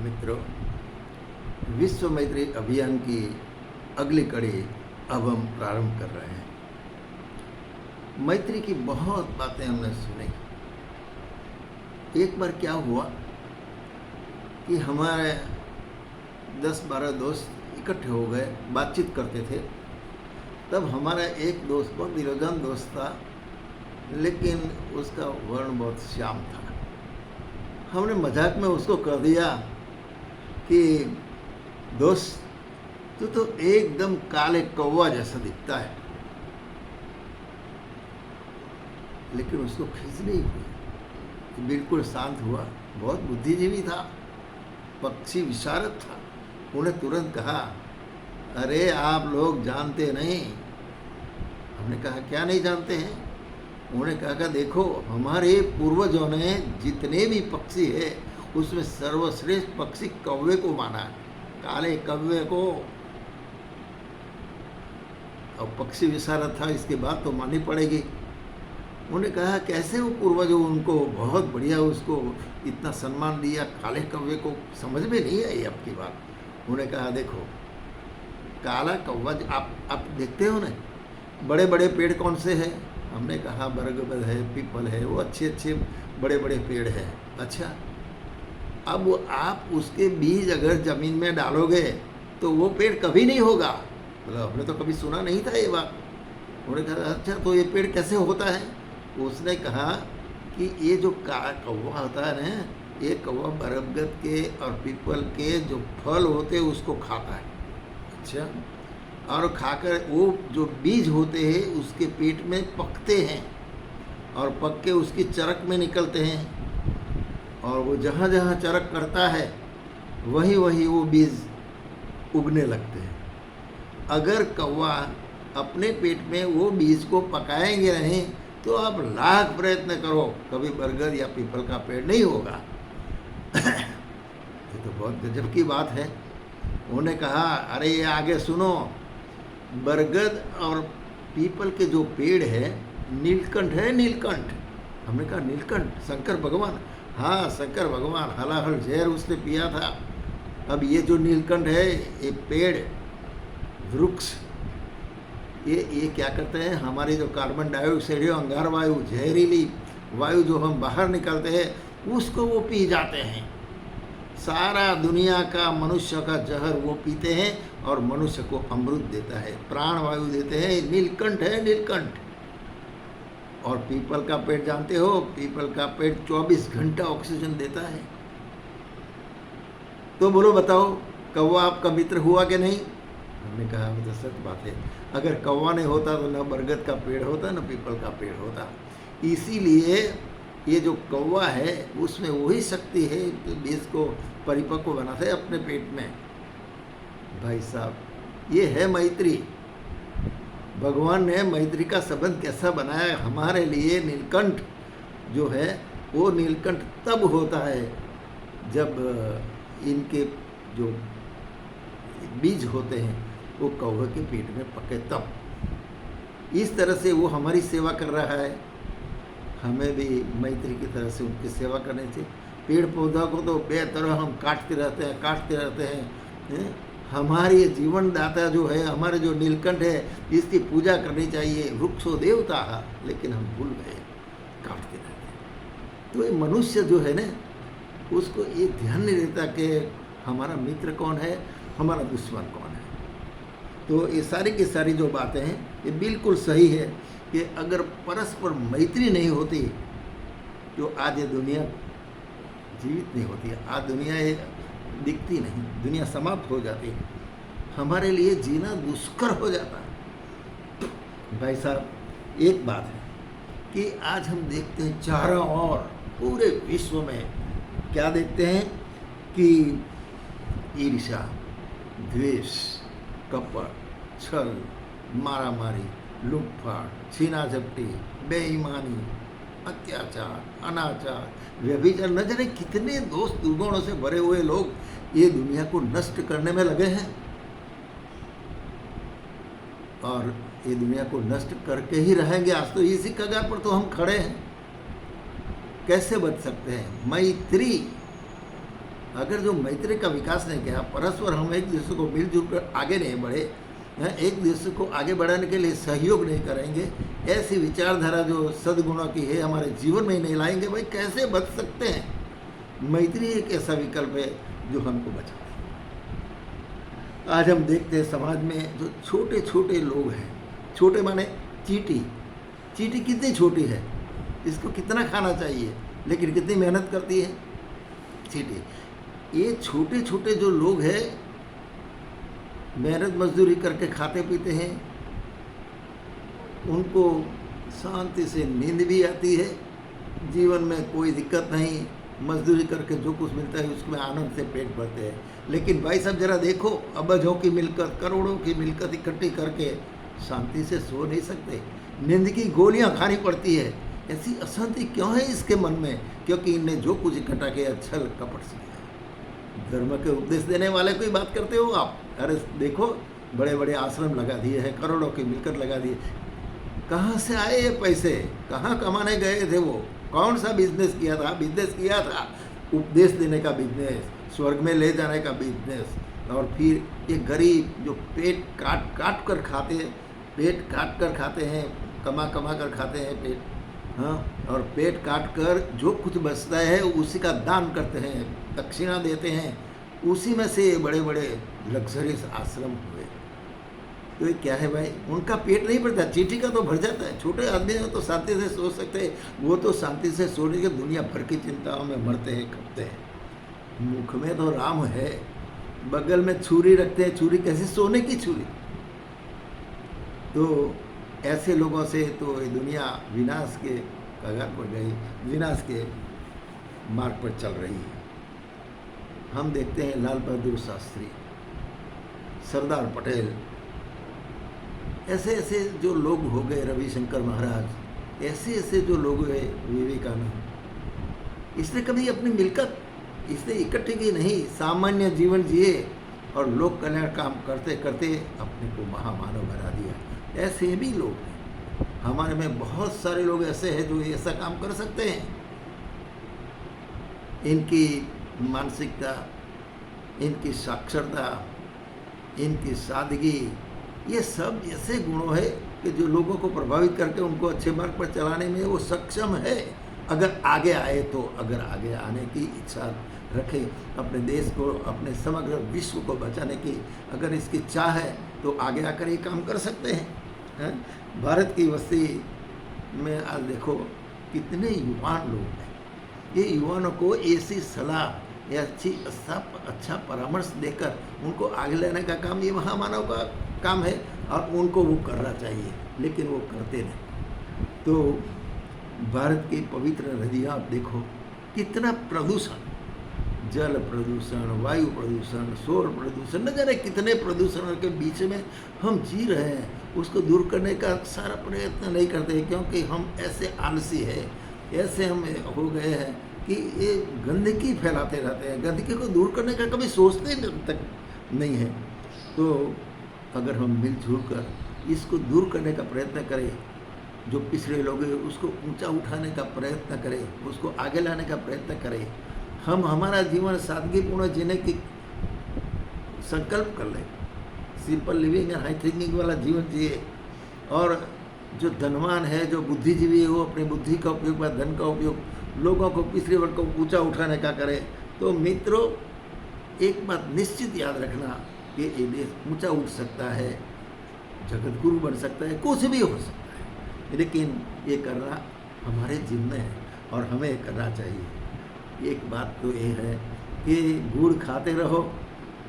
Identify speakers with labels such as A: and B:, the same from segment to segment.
A: मित्रों, विश्व मैत्री अभियान की अगली कड़ी अब हम प्रारंभ कर रहे हैं। मैत्री की बहुत बातें हमने सुनी। एक बार क्या हुआ कि हमारे 10-12 दोस्त इकट्ठे हो गए, बातचीत करते थे। तब हमारा एक दोस्त बहुत दिलोजान दोस्त था, लेकिन उसका वर्ण बहुत श्याम था। हमने मजाक में उसको कह दिया कि दोस्त, तू तो एकदम काले कौवा जैसा दिखता है। लेकिन उसको खींच नहीं हुई, बिल्कुल शांत हुआ। बहुत बुद्धिजीवी था, पक्षी विशारद था। उन्हें तुरंत कहा, अरे आप लोग जानते नहीं। हमने कहा, क्या नहीं जानते हैं? उन्होंने कहा, देखो हमारे पूर्वजों ने जितने भी पक्षी है उसमें सर्वश्रेष्ठ पक्षी कौवे को माना है, काले कौवे को। और पक्षी विशारद था, इसके बाद तो माननी पड़ेगी। उन्होंने कहा, कैसे वो पूर्वजों उनको बहुत बढ़िया उसको इतना सम्मान दिया, काले कौवे को समझ में नहीं आई आपकी बात। उन्होंने कहा, देखो काला कौवा आप देखते हो ना, बड़े बड़े पेड़ कौन से हैं? हमने कहा बरगद है, पीपल है, वो अच्छे अच्छे बड़े बड़े पेड़ हैं। अच्छा, अब आप उसके बीज अगर ज़मीन में डालोगे तो वो पेड़ कभी नहीं होगा। मतलब हमने तो कभी सुना नहीं था ये बात। उन्होंने कहा, अच्छा तो ये पेड़ कैसे होता है? उसने कहा कि ये जो कौवा होता है ना, ये कौवा बरगद के और पीपल के जो फल होते हैं उसको खाता है। अच्छा, और खाकर वो जो बीज होते हैं उसके पेट में पकते हैं और पक के उसकी चरक में निकलते हैं, और वो जहाँ जहाँ चरक करता है वहीं वहीं वो बीज उगने लगते हैं। अगर कौवा अपने पेट में वो बीज को पकाएंगे नहीं तो आप लाख प्रयत्न करो, कभी बरगद या पीपल का पेड़ नहीं होगा। ये तो बहुत गजब की बात है। उन्होंने कहा, अरे ये आगे सुनो, बरगद और पीपल के जो पेड़ है, नीलकंठ है, नीलकंठ। हमने कहा, नीलकंठ शंकर भगवान? हाँ, शंकर भगवान हलाहल जहर उसने पिया था। अब ये जो नीलकंठ है, ये पेड़ वृक्ष, ये क्या करते हैं, हमारी जो कार्बन डाइऑक्साइड है, अंगार वायु, जहरीली वायु जो हम बाहर निकालते हैं उसको वो पी जाते हैं। सारा दुनिया का मनुष्य का जहर वो पीते हैं और मनुष्य को अमृत देता है, प्राण वायु देते हैं। नीलकंठ है, नीलकंठ। और पीपल का पेड़ जानते हो, पीपल का पेड़ 24 घंटा ऑक्सीजन देता है। तो बोलो बताओ, कौवा आपका मित्र हुआ कि नहीं? हमने कहा, वो तो सच बात है। अगर कौवा नहीं होता तो न बरगद का पेड़ होता न पीपल का पेड़ होता। इसीलिए ये जो कौवा है उसमें वही शक्ति है जो बीज को परिपक्व बनाता है अपने पेट में। भाई साहब, ये है मैत्री। भगवान ने मैत्री का संबंध कैसा बनाया हमारे लिए। नीलकंठ जो है वो नीलकंठ तब होता है जब इनके जो बीज होते हैं वो कौवे के पेट में पके, तब। इस तरह से वो हमारी सेवा कर रहा है। हमें भी मैत्री की तरह से उनकी सेवा करनी चाहिए। पेड़ पौधा को तो बेतरह हम काटते रहते हैं। हमारी जीवन दाता जो है, हमारे जो नीलकंठ है, इसकी पूजा करनी चाहिए। वृक्षो देवता, लेकिन हम भूल गए, काटते रहते हैं। तो ये मनुष्य जो है ना, उसको ये ध्यान नहीं रहता कि हमारा मित्र कौन है, हमारा दुश्मन कौन है। तो ये सारी की सारी जो बातें हैं ये बिल्कुल सही है कि अगर परस्पर मैत्री नहीं होती तो आज ये दुनिया जीवित नहीं होती। आज दुनिया ये दिखती नहीं, दुनिया समाप्त हो जाती है, हमारे लिए जीना दुष्कर हो जाता है। भाई साहब, एक बात है कि आज हम देखते हैं चारों ओर पूरे विश्व में क्या देखते हैं कि ईर्ष्या, द्वेष, कपट, छल, मारामारी, लूटपाट, छीना झपटी, बेईमानी, अत्याचार, अनाचार, व्यभिचार, न जाने कितने दोष दुर्गुणों से भरे हुए लोग ये दुनिया को नष्ट करने में लगे हैं। और ये दुनिया को नष्ट करके ही रहेंगे। आज तो इसी कगार पर तो हम खड़े हैं। कैसे बच सकते हैं? मैत्री, अगर जो मैत्री का विकास नहीं किया, परस्पर हम एक दूसरे को मिलजुल कर आगे नहीं बढ़े, एक दूसरे को आगे बढ़ाने के लिए सहयोग नहीं करेंगे, ऐसी विचारधारा जो सद्गुणों की है हमारे जीवन में नहीं लाएंगे, भाई कैसे बच सकते हैं। मैत्री एक ऐसा विकल्प है जो हमको बचाता है। आज हम देखते हैं समाज में जो छोटे छोटे लोग हैं, छोटे माने चींटी, चींटी कितनी छोटी है, इसको कितना खाना चाहिए, लेकिन कितनी मेहनत करती है चींटी। ये छोटे छोटे जो लोग हैं मेहनत मजदूरी करके खाते पीते हैं, उनको शांति से नींद भी आती है, जीवन में कोई दिक्कत नहीं, मजदूरी करके जो कुछ मिलता है उसमें आनंद से पेट भरते हैं। लेकिन भाई साहब जरा देखो, अबजों की मिलकत, करोड़ों की मिलकत इकट्ठी करके शांति से सो नहीं सकते, नींद की गोलियां खानी पड़ती है। ऐसी अशांति क्यों है इसके मन में? क्योंकि इनने जो कुछ इकट्ठा किया छल कपट से किया। धर्म के उपदेश देने वाले कोई बात करते हो आप? अरे देखो, बड़े बड़े आश्रम लगा दिए हैं, करोड़ों की मिलकत लगा दी, कहाँ से आए ये पैसे? कहाँ कमाने गए थे वो? कौन सा बिजनेस किया था? बिजनेस किया था उपदेश देने का बिजनेस, स्वर्ग में ले जाने का बिजनेस। और फिर ये गरीब जो पेट काट काट कर खाते हैं, पेट काट कर खाते हैं, कमा कमा कर खाते हैं पेट, हाँ, और पेट काट कर जो कुछ बचता है उसी का दान करते हैं, दक्षिणा देते हैं, उसी में से बड़े बड़े लग्जरियस आश्रम हुए। तो ये क्या है भाई? उनका पेट नहीं भरता, चींटी का तो भर जाता है। छोटे आदमी तो शांति से सो सकते हैं, वो तो शांति से सोने के दुनिया भर की चिंताओं में मरते हैं, खपते हैं। मुख में तो राम है, बगल में छुरी रखते हैं, छुरी कैसे? सोने की छुरी। तो ऐसे लोगों से तो ये दुनिया विनाश के कगार पर गई, विनाश के मार्ग पर चल रही है। हम देखते हैं लाल बहादुर शास्त्री, सरदार पटेल, ऐसे ऐसे जो लोग हो गए, रविशंकर महाराज, ऐसे ऐसे जो लोग हैं, विवेकानंद, इसने कभी अपनी मिलकत इसने इकट्ठी की नहीं, सामान्य जीवन जिए और लोक कल्याण काम करते करते अपने को महामानव बना दिया। ऐसे भी लोग हैं हमारे में, बहुत सारे लोग ऐसे हैं जो ऐसा काम कर सकते हैं। इनकी मानसिकता, इनकी साक्षरता, इनकी सादगी, ये सब ऐसे गुणों है कि जो लोगों को प्रभावित करके उनको अच्छे मार्ग पर चलाने में वो सक्षम है। अगर आगे आए तो, अगर आगे आने की इच्छा रखे, अपने देश को, अपने समग्र विश्व को बचाने की अगर इसकी चाह है तो आगे आकर ये काम कर सकते हैं। भारत की बस्ती में आज देखो कितने युवान लोग हैं। ये युवानों को ऐसी सलाह या अच्छा परामर्श देकर उनको आगे लेने का काम ये महामानव का काम है और उनको वो करना चाहिए, लेकिन वो करते नहीं। तो भारत की पवित्र नदियाँ आप देखो, कितना प्रदूषण, जल प्रदूषण, वायु प्रदूषण, शोर प्रदूषण, न जाने कितने प्रदूषण के बीच में हम जी रहे हैं। उसको दूर करने का सारा प्रयत्न नहीं करते, क्योंकि हम ऐसे आलसी है, ऐसे हम हो गए हैं कि ये गंदगी फैलाते रहते हैं। गंदगी को दूर करने का कभी सोचते तक नहीं है। तो अगर हम मिलजुल कर इसको दूर करने का प्रयत्न करें, जो पिछड़े लोग हैं उसको ऊंचा उठाने का प्रयत्न करें, उसको आगे लाने का प्रयत्न करें, हम हमारा जीवन सादगीपूर्ण जीने की संकल्प कर लें, simple living and high thinking वाला जीवन जिए। और जो धनवान है, जो बुद्धिजीवी है, वो अपनी बुद्धि का उपयोग, धन का उपयोग लोगों को, पिछड़े वर्ग को ऊंचा उठाने का करे। तो मित्रों, एक बात निश्चित याद रखना कि ये देश ऊंचा उठ सकता है, जगत गुरु बन सकता है, कुछ भी हो सकता है, लेकिन ये करना हमारे जिम्मे है और हमें करना चाहिए। एक बात तो ये है कि गुड़ खाते रहो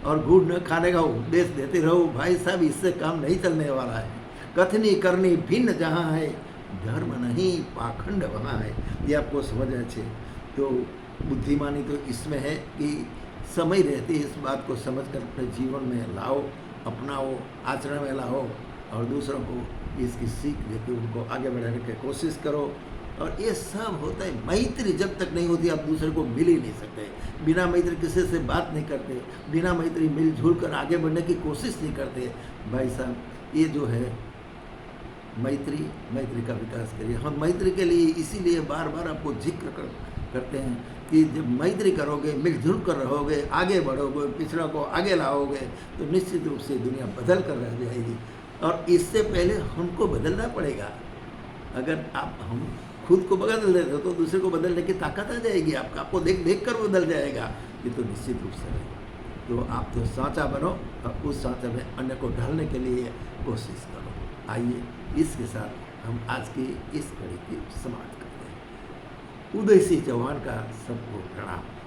A: और गुड़ न खाने का उपदेश देते रहो। भाई साहब, इससे काम नहीं चलने वाला है। कथनी करनी भिन्न जहाँ है, धर्म नहीं पाखंड वहाँ है। ये आपको समझ अच्छे। तो बुद्धिमानी तो इसमें है कि समय रहते इस बात को समझकर अपने जीवन में लाओ, अपनाओ, आचरण में लाओ और दूसरों को इसकी सीख देकर उनको आगे बढ़ाने की कोशिश करो। और ये सब होता है, मैत्री जब तक नहीं होती आप दूसरे को मिल ही नहीं सकते। बिना मैत्री किसी से बात नहीं करते, बिना मैत्री मिलजुल कर आगे बढ़ने की कोशिश नहीं करते। भाई साहब, ये जो है मैत्री का विकास करिए। हम मैत्री के लिए इसीलिए बार बार आपको जिक्र करते हैं कि जब मैत्री करोगे, मिलजुल कर रहोगे, आगे बढ़ोगे, पिछड़ा को आगे लाओगे, तो निश्चित रूप से दुनिया बदल कर रह जाएगी। और इससे पहले हमको बदलना पड़ेगा। अगर हम खुद को बदल देते हो तो दूसरे को बदलने की ताकत आ जाएगी आपको देख देख कर बदल जाएगा। ये तो निश्चित रूप से नहीं। तो आप तो सांचा बनो और उस सांचे में अन्य को ढालने के लिए कोशिश करो। आइए इसके साथ हम आज की इस कड़ी की समाप्त करते हैं। उदय सिंह चौहान का सबको प्रणाम।